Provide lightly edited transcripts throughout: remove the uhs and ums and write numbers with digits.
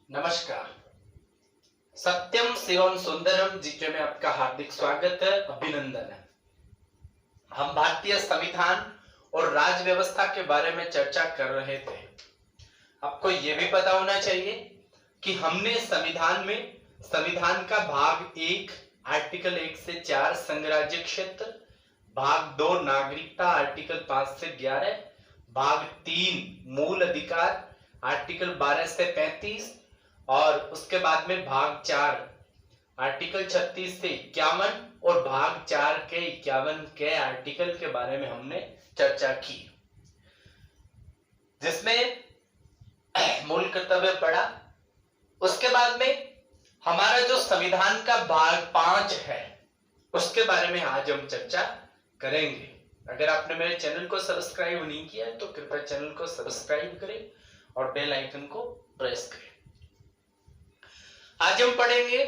नमस्कार। सत्यम शिवम सुंदरम जीके में आपका हार्दिक स्वागत है, अभिनंदन है। हम भारतीय संविधान और राज्य व्यवस्था के बारे में चर्चा कर रहे थे। आपको यह भी पता होना चाहिए कि हमने संविधान का भाग 1 आर्टिकल 1 से 4 संघ राज्य क्षेत्र, भाग 2 नागरिकता आर्टिकल 5 से 11, भाग 3 मूल अधिकार आर्टिकल 12 से 35 और उसके बाद में भाग 4 आर्टिकल 36 से 51 और भाग 4 के 51 के आर्टिकल के बारे में हमने चर्चा की, जिसमें मूल कर्तव्य पढ़ा। उसके बाद में हमारा जो संविधान का भाग 5 है उसके बारे में आज हम चर्चा करेंगे। अगर आपने मेरे चैनल को सब्सक्राइब नहीं किया है तो कृपया चैनल को सब्सक्राइब करें और बेल आइकन को प्रेस करें। आज हम पढ़ेंगे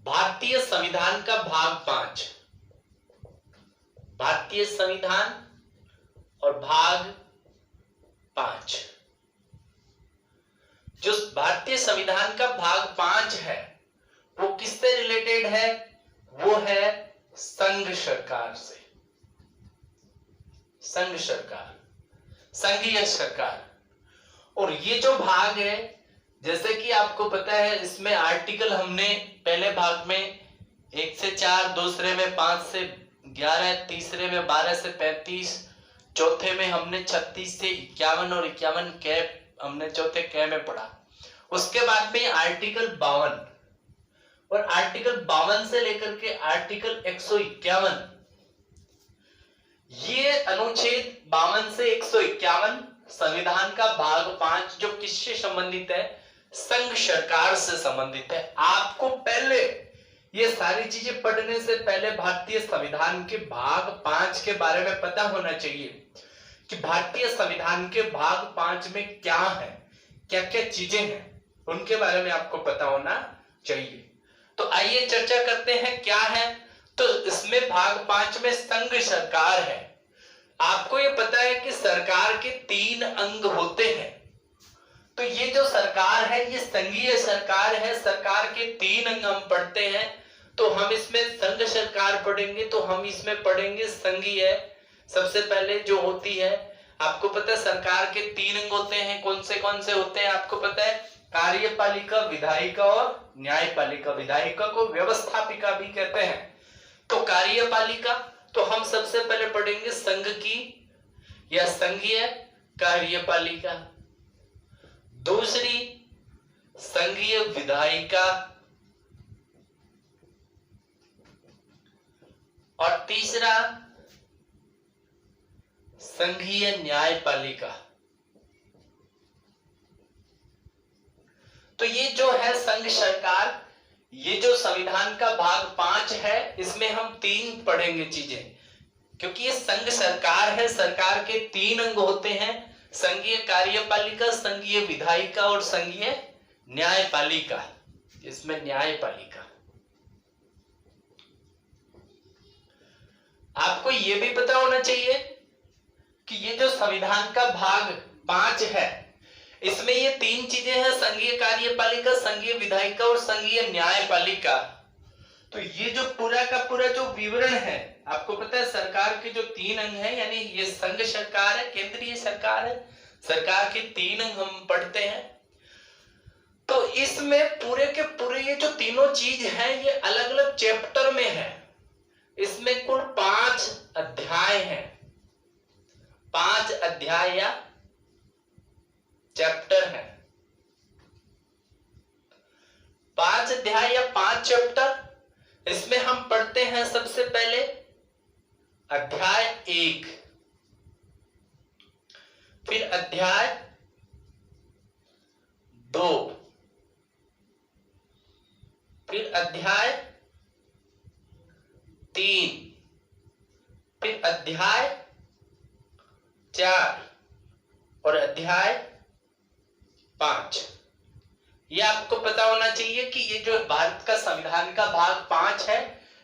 भारतीय संविधान का भाग 5, भारतीय संविधान और भाग 5। जो भारतीय संविधान का भाग 5 है वो किससे रिलेटेड है? वो है संघ सरकार से, संघ सरकार, संघीय सरकार। और ये जो भाग है, जैसे कि आपको पता है, इसमें आर्टिकल हमने पहले भाग में 1 से 4, दूसरे में 5 से 11, तीसरे में 12 से 35, चौथे में हमने 36 से 51 और 51 के हमने चौथे के में पढ़ा। उसके बाद में आर्टिकल 52 और आर्टिकल 52 से लेकर के आर्टिकल 151, ये अनुच्छेद 52 से 151 संविधान का भाग 5 जो किससे संबंधित है? संघ सरकार से संबंधित है। आपको पहले ये सारी चीजें पढ़ने से पहले भारतीय संविधान के भाग 5 के बारे में पता होना चाहिए कि भारतीय संविधान के भाग 5 में क्या है, क्या क्या चीजें हैं, उनके बारे में आपको पता होना चाहिए। तो आइए चर्चा करते हैं क्या है। तो इसमें भाग 5 में संघ सरकार है। आपको ये पता है कि सरकार के 3 अंग होते हैं। तो ये जो सरकार है ये संघीय सरकार है। सरकार के 3 अंग हम पढ़ते हैं। तो हम इसमें संघ सरकार पढ़ेंगे तो हम इसमें पढ़ेंगे संघीय। सबसे पहले जो होती है, आपको पता है सरकार के 3 अंग होते हैं। कौन से होते हैं आपको पता है? कार्यपालिका, विधायिका और न्यायपालिका। विधायिका को व्यवस्थापिका भी कहते हैं। तो कार्यपालिका, तो हम सबसे पहले पढ़ेंगे संघ की या संघीय कार्यपालिका, दूसरी संघीय विधायिका और तीसरा संघीय न्यायपालिका। तो ये जो है संघ सरकार, ये जो संविधान का भाग 5 है इसमें हम 3 पढ़ेंगे चीजें, क्योंकि ये संघ सरकार है। सरकार के 3 अंग होते हैं, संघीय कार्यपालिका, संघीय विधायिका और संघीय न्यायपालिका। इसमें न्यायपालिका, आपको यह भी पता होना चाहिए कि ये जो संविधान का भाग 5 है इसमें ये 3 चीजें हैं, संघीय कार्यपालिका, संघीय विधायिका और संघीय न्यायपालिका। तो ये जो पूरा का पूरा जो विवरण है, आपको पता है सरकार के जो 3 अंग हैं, यानी ये संघ सरकार है, केंद्रीय सरकार है, सरकार के 3 अंग हम पढ़ते हैं। तो इसमें पूरे के पूरे ये जो तीनों चीज है ये अलग अलग चैप्टर में है। इसमें कुल 5 अध्याय हैं, 5 अध्याय या चैप्टर है। 5 अध्याय या 5 चैप्टर। इसमें हम पढ़ते हैं सबसे पहले अध्याय 1, फिर अध्याय 2, फिर अध्याय 3, फिर अध्याय 4 और अध्याय 5। ये आपको पता होना चाहिए कि ये जो भारत का संविधान का भाग 5 है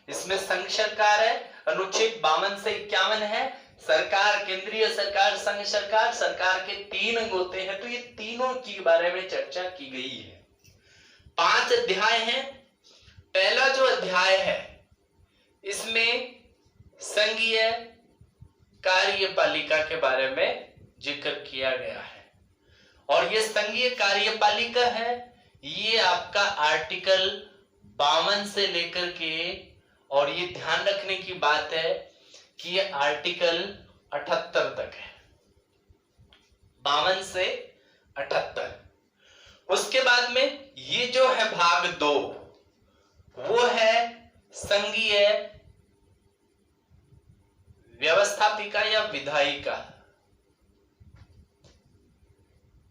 इसमें संघ सरकार है, अनुच्छेद 52 से 51 है, सरकार, केंद्रीय सरकार, संघ सरकार, सरकार के 3 अंग होते हैं। तो ये तीनों के बारे में चर्चा की गई है। 5 अध्याय हैं। पहला जो अध्याय है इसमें संघीय कार्यपालिका के बारे में जिक्र किया गया है। और ये संघीय कार्यपालिका है, ये आपका आर्टिकल 52 से लेकर के, और ये ध्यान रखने की बात है कि ये आर्टिकल 78 तक है, 52 से 78। उसके बाद में ये जो है भाग 2, वो है संघीय व्यवस्थापिका या विधायिका,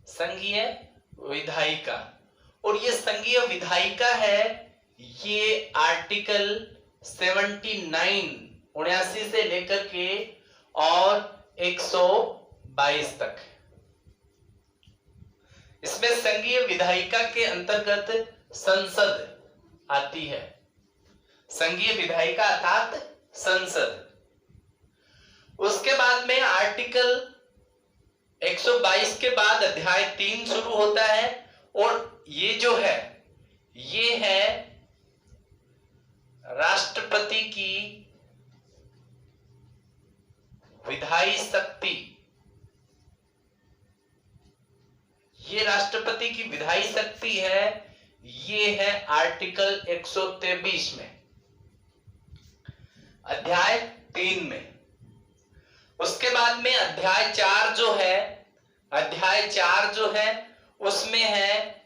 संघीय विधायिका। और ये संघीय विधायिका है, ये आर्टिकल 79 से लेकर के और 122 तक। इसमें संघीय विधायिका के अंतर्गत संसद आती है, संघीय विधायिका अर्थात संसद। उसके बाद में आर्टिकल 122 के बाद अध्याय 3 शुरू होता है, और ये जो है ये है राष्ट्रपति की विधायी शक्ति। ये राष्ट्रपति की विधायी शक्ति है, ये है आर्टिकल 123 में, अध्याय 3 में। उसके बाद में अध्याय 4 जो है, अध्याय 4 जो है उसमें है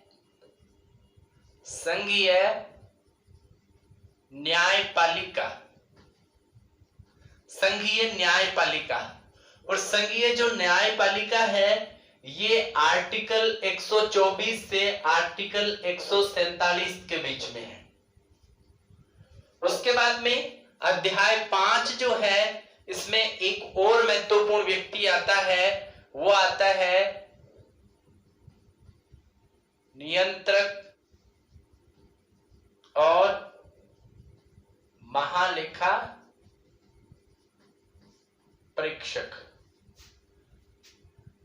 संघीय न्यायपालिका, संघीय न्यायपालिका। और संघीय जो न्यायपालिका है ये आर्टिकल 124 से आर्टिकल 147 के बीच में है। उसके बाद में अध्याय 5 जो है, इसमें एक और महत्वपूर्ण व्यक्ति आता है, वो आता है नियंत्रक और महालेखा परीक्षक।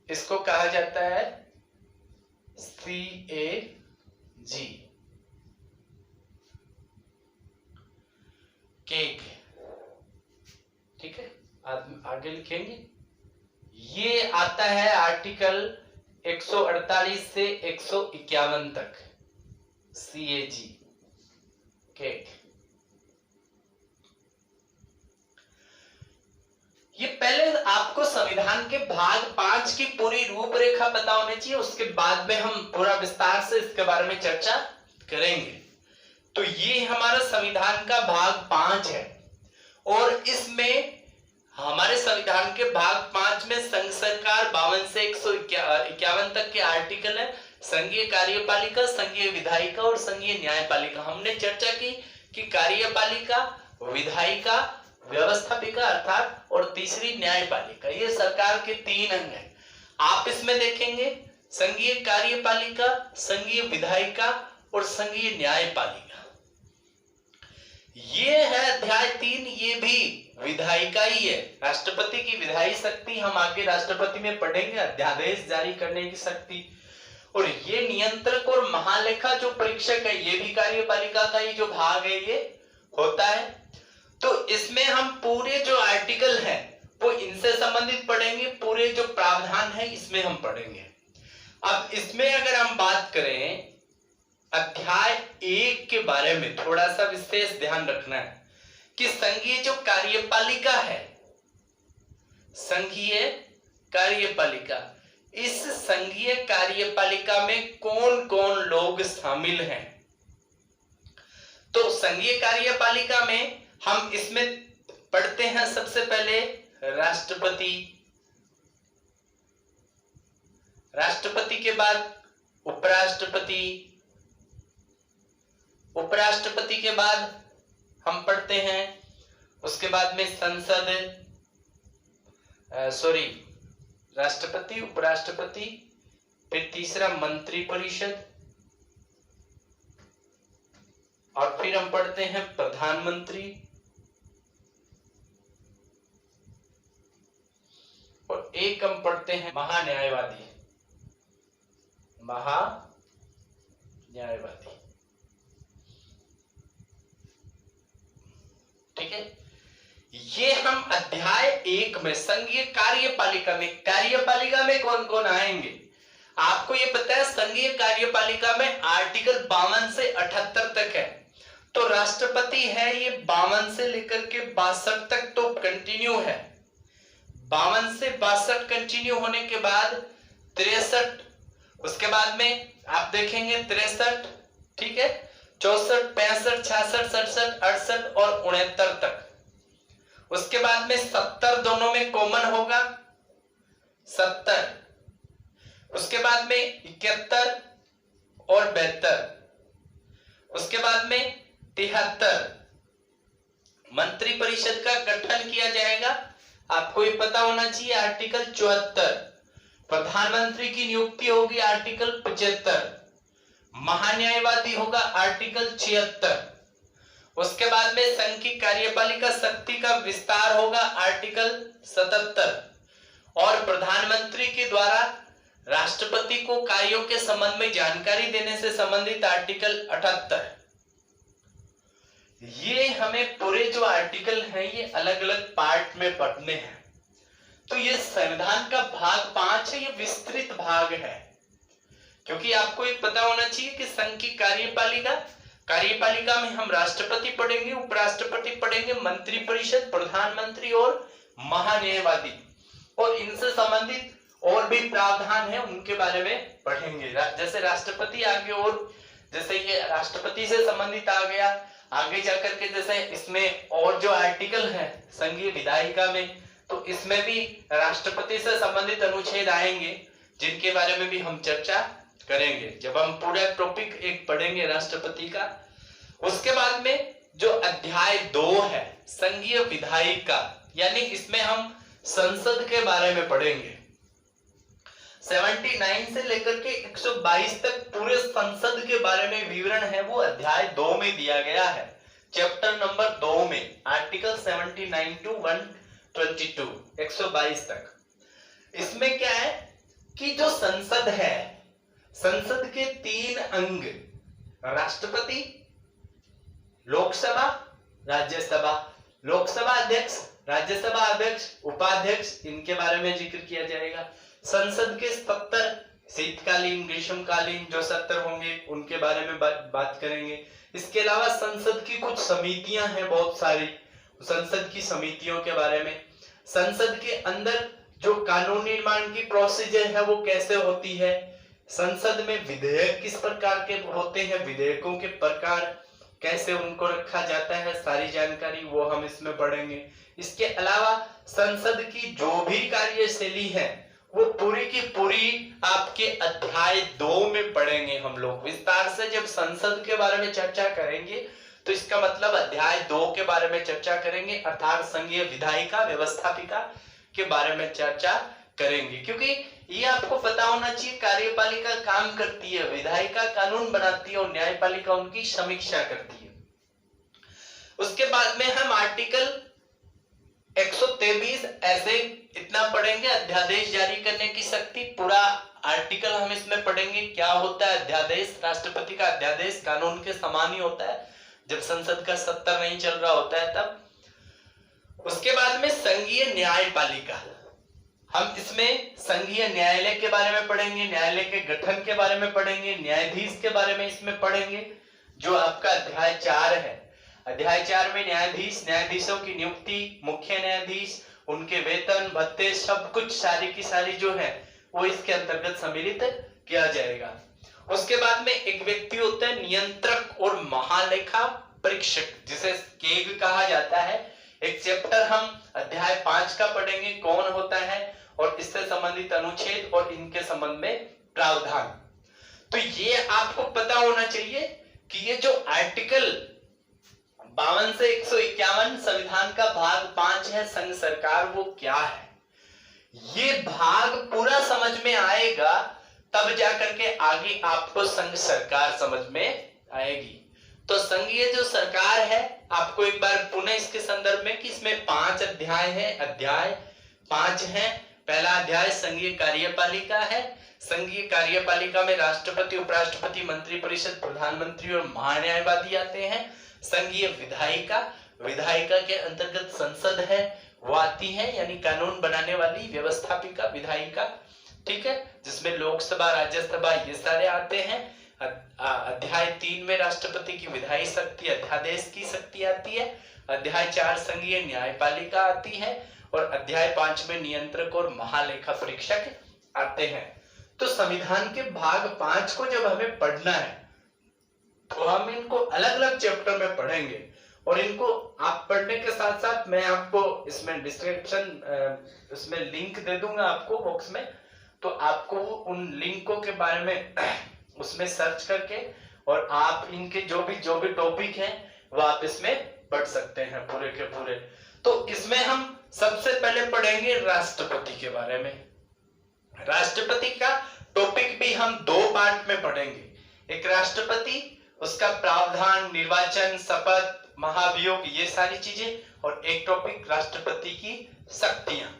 इसको कहा जाता है CAG, केग। ठीक है, आगे लिखेंगे। ये आता है आर्टिकल 148 से 151 तक, CAG, केग। ये पहले आपको संविधान के भाग 5 की पूरी रूपरेखा पता होनी चाहिए, उसके बाद में हम पूरा विस्तार से इसके बारे में चर्चा करेंगे। तो ये हमारा संविधान का भाग 5 है, और इसमें हमारे संविधान के भाग 5 में संघ सरकार 52 से 151 तक के आर्टिकल है, संघीय कार्यपालिका, संघीय विधायिका और संघीय न्यायपालिका। हमने चर्चा की कि कार्यपालिका, विधायिका, व्यवस्थापिका अर्थात और तीसरी न्यायपालिका, ये सरकार के 3 अंग हैं। आप इसमें देखेंगे संघीय कार्यपालिका, संघीय विधायिका और संघीय न्यायपालिका। ये है अध्याय 3, ये भी विधायिका ही है। राष्ट्रपति की विधायी शक्ति हम आगे राष्ट्रपति में पढ़ेंगे, अध्यादेश जारी करने की शक्ति। और ये नियंत्रक और महालेखा जो परीक्षक है, ये भी कार्यपालिका का ही जो भाग है ये होता है। तो इसमें हम पूरे जो आर्टिकल हैं वो इनसे संबंधित पढ़ेंगे, पूरे जो प्रावधान है इसमें हम पढ़ेंगे। अब इसमें अगर हम बात करें अध्याय 1 के बारे में, थोड़ा सा विशेष ध्यान रखना है कि संघीय जो कार्यपालिका है, संघीय कार्यपालिका, इस संघीय कार्यपालिका में कौन कौन लोग शामिल हैं। तो संघीय कार्यपालिका में हम इसमें पढ़ते हैं सबसे पहले राष्ट्रपति, राष्ट्रपति के बाद उपराष्ट्रपति, उपराष्ट्रपति के बाद हम पढ़ते हैं उसके बाद में संसद, राष्ट्रपति, उपराष्ट्रपति, फिर तीसरा मंत्रिपरिषद, और फिर हम पढ़ते हैं प्रधानमंत्री, और एक हम पढ़ते हैं महान्यायवादी। महान्यायवादी, ठीक है। ये हम अध्याय 1 में संघीय कार्यपालिका में कौन कौन आएंगे आपको ये पता है। संघीय कार्यपालिका में आर्टिकल 52 से 78 तक है। तो राष्ट्रपति है ये 52 से लेकर के 62 तक तो कंटिन्यू है। 52 से 62 कंटिन्यू होने के बाद 63, उसके बाद में आप देखेंगे 63, ठीक है, 64, 65, 66, 67, 68 और 69 तक। उसके बाद में 70 दोनों में कॉमन होगा 70। उसके बाद में 71 और 72। उसके बाद में 73 मंत्री परिषद का गठन किया जाएगा। आपको ये पता होना चाहिए आर्टिकल 74। प्रधानमंत्री की नियुक्ति होगी आर्टिकल 75। महान्यायवादी होगा आर्टिकल 76। उसके बाद में संघ की कार्यपालिका शक्ति का विस्तार होगा आर्टिकल 77 और प्रधानमंत्री के द्वारा राष्ट्रपति को कार्यों के संबंध में जानकारी देने से संबंधित आर्टिकल 78। ये हमें पूरे जो आर्टिकल हैं ये अलग अलग पार्ट में पढ़ने हैं। तो ये संविधान का भाग 5 है, ये विस्तृत भाग है, क्योंकि आपको ये पता होना चाहिए कि संघ की कार्यपालिका में हम राष्ट्रपति पढ़ेंगे, उपराष्ट्रपति पढ़ेंगे, मंत्री परिषद, प्रधानमंत्री और महान्यायवादी, और इनसे संबंधित और भी प्रावधान है उनके बारे में पढ़ेंगे। जैसे राष्ट्रपति आगे, और जैसे ये राष्ट्रपति से संबंधित आ गया, आगे जाकर के जैसे इसमें और जो आर्टिकल है संघीय विधायिका में, तो इसमें भी राष्ट्रपति से संबंधित अनुच्छेद आएंगे जिनके बारे में भी हम चर्चा करेंगे जब हम पूरा टॉपिक एक पढ़ेंगे राष्ट्रपति का। उसके बाद में जो अध्याय 2 है संघीय विधायिका, यानी इसमें हम संसद के बारे में पढ़ेंगे। 79 से लेकर के 122 तक पूरे संसद के बारे में विवरण है वो अध्याय 2 में दिया गया है। चैप्टर नंबर 2 में आर्टिकल 79 टू 122 122 तक। इसमें क्या है कि जो संसद है, संसद के 3 अंग, राष्ट्रपति, लोकसभा, राज्यसभा, लोकसभा अध्यक्ष, राज्यसभा अध्यक्ष, उपाध्यक्ष, इनके बारे में जिक्र किया जाएगा। संसद के 70 शीतकालीन, ग्रीष्मकालीन जो 70 होंगे उनके बारे में बात करेंगे। इसके अलावा संसद की कुछ समितियां हैं बहुत सारी, संसद की समितियों के बारे में, संसद के अंदर जो कानून निर्माण की प्रोसीजर है वो कैसे होती है, संसद में विधेयक किस प्रकार के होते हैं, विधेयकों के प्रकार कैसे उनको रखा जाता है, सारी जानकारी वो हम इसमें पढ़ेंगे। इसके अलावा संसद की जो भी कार्यशैली है वो पूरी की पूरी आपके अध्याय 2 में पढ़ेंगे हम लोग विस्तार से। जब संसद के बारे में चर्चा करेंगे तो इसका मतलब अध्याय 2 के बारे में चर्चा करेंगे, अर्थात संघीय विधायिका व्यवस्थापिका के बारे में चर्चा करेंगे। क्योंकि ये आपको पता होना चाहिए, कार्यपालिका काम करती है, विधायिका कानून बनाती है और न्यायपालिका उनकी समीक्षा करती है। उसके बाद में हम आर्टिकल 123 ऐसे इतना पढ़ेंगे, अध्यादेश जारी करने की शक्ति, पूरा आर्टिकल हम इसमें पढ़ेंगे। क्या होता है अध्यादेश, राष्ट्रपति का अध्यादेश कानून के समान ही होता है जब संसद का 70 नहीं चल रहा होता है तब। उसके बाद में संघीय न्यायपालिका, हम इसमें संघीय न्यायालय के बारे में पढ़ेंगे, न्यायालय के गठन के बारे में पढ़ेंगे, न्यायाधीश के बारे में इसमें पढ़ेंगे जो आपका अध्याय 4 है। अध्याय 4 में न्यायाधीश, न्यायाधीशों की नियुक्ति, मुख्य न्यायाधीश, उनके वेतन भत्ते, सब कुछ सारी की सारी जो है वो इसके अंतर्गत सम्मिलित किया जाएगा। उसके बाद में एक व्यक्ति होता है नियंत्रक और महालेखा परीक्षक, जिसे केग कहा जाता है। एक चैप्टर हम अध्याय 5 का पढ़ेंगे, कौन होता है और इससे संबंधित अनुच्छेद और इनके संबंध में प्रावधान। तो ये आपको पता होना चाहिए कि ये जो आर्टिकल 52 से 151 संविधान का भाग 5 है संघ सरकार, वो क्या है। ये भाग पूरा समझ में आएगा तब जाकर के आगे आपको संघ सरकार समझ में आएगी। तो संघीय जो सरकार है, आपको एक बार पुनः इसके संदर्भ में कि इसमें 5 अध्याय है, अध्याय 5 है। पहला अध्याय संघीय कार्यपालिका है। संघीय कार्यपालिका में राष्ट्रपति, उपराष्ट्रपति, मंत्रिपरिषद, प्रधानमंत्री और महान्यायवादी आते हैं। संघीय विधायिका, विधायिका के अंतर्गत संसद है वो आती है, यानी कानून बनाने वाली व्यवस्थापिका विधायिका, ठीक है, जिसमें लोकसभा, राज्यसभा ये सारे आते हैं। अध्याय 3 में राष्ट्रपति की विधायी शक्ति, अध्यादेश की शक्ति आती है। अध्याय 4 संघीय न्यायपालिका आती है और अध्याय 5 में नियंत्रक और महालेखा परीक्षक आते हैं। तो संविधान के भाग 5 को जब हमें पढ़ना है तो हम इनको अलग अलग चैप्टर में पढ़ेंगे और इनको आप पढ़ने के साथ साथ मैं आपको इसमें डिस्क्रिप्शन इसमें लिंक दे दूंगा आपको बॉक्स में, तो आपको उन लिंकों के बारे में उसमें सर्च करके और आप इनके जो भी टॉपिक हैं वो आप इसमें पढ़ सकते हैं पूरे के पूरे। तो इसमें हम सबसे पहले पढ़ेंगे राष्ट्रपति के बारे में। राष्ट्रपति का टॉपिक भी हम 2 पार्ट में पढ़ेंगे। एक राष्ट्रपति, उसका प्रावधान, निर्वाचन, शपथ, महाभियोग, ये सारी चीजें, और एक टॉपिक राष्ट्रपति की शक्तियां।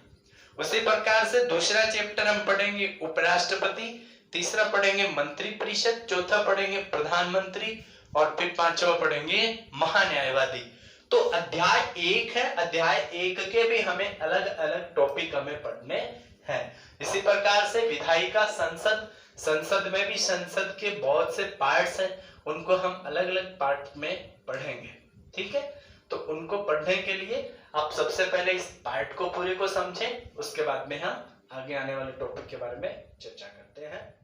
उसी प्रकार से दूसरा चैप्टर हम पढ़ेंगे उपराष्ट्रपति, तीसरा पढ़ेंगे मंत्रिपरिषद, चौथा पढ़ेंगे प्रधानमंत्री और फिर 5वां पढ़ेंगे महान्यायवादी। तो अध्याय 1 है, अध्याय 1 के भी हमें अलग अलग टॉपिक हमें पढ़ने हैं। इसी प्रकार से विधायिका, संसद, संसद में भी संसद के बहुत से पार्ट्स हैं, उनको हम अलग अलग पार्ट में पढ़ेंगे, ठीक है। तो उनको पढ़ने के लिए आप सबसे पहले इस पार्ट को पूरे को समझें, उसके बाद में हम आगे आने वाले टॉपिक के बारे में चर्चा करते हैं।